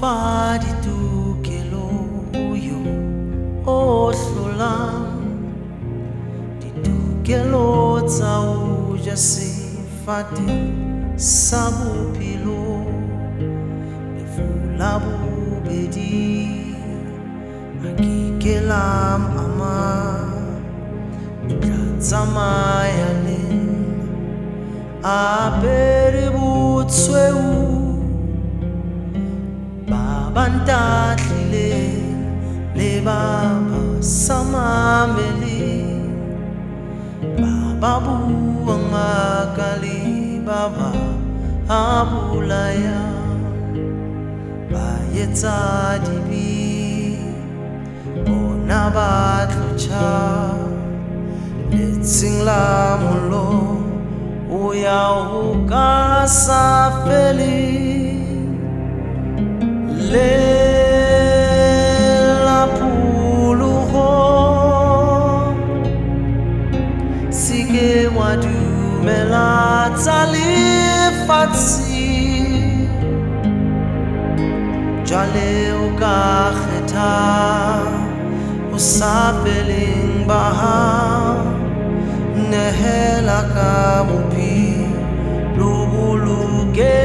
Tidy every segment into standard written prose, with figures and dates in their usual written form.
fa ditokelo yo o hlolang ditokelo tsa ho ja sefate sa bophelo lefu la bobedi a ke la ama tla tsamaya le apere botshweu bantatlile le baba samamele baba buang makali baba abulaya bayetsa dibi bona batlocha letsing la molo o ya ho ka sa fele le la puluho sige wa dumela tsale fatsi jale o ka kgetha o sa feleng baha nehela ka mopi lubuluke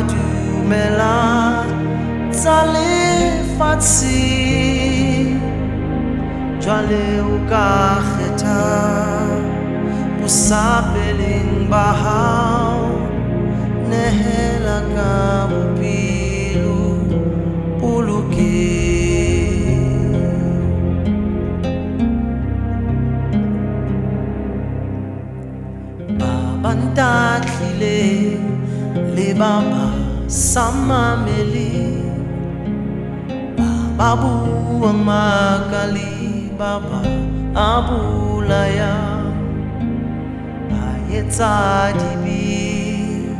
dumela tsale fatsi jwale o ka kgetha o sa feleng ba hao nehela ka bophelo boloke baba ntatlile le baba samamele baba buang makali baba abulaya bayetsa dibi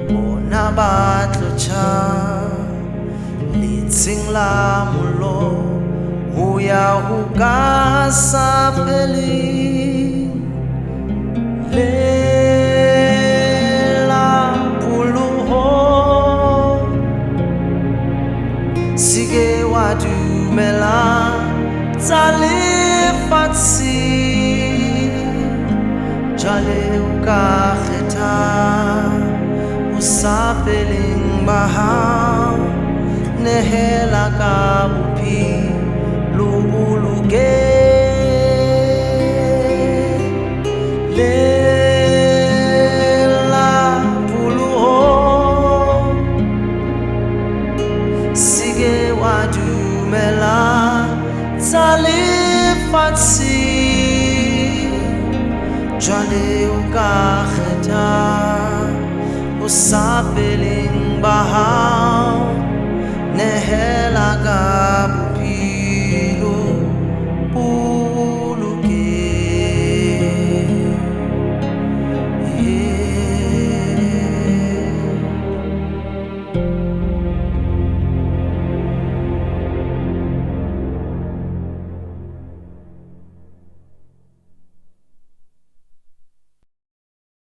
bona batlocha letsing la molo ho ya ho ka sa feleng le dumela tsale fatsi jale o ka kgetha o sa feleng ba hao nehela ka bophelo boloke dumela tsale fatsi jwale o ka kgetha o sa feleng ba hao nehela ka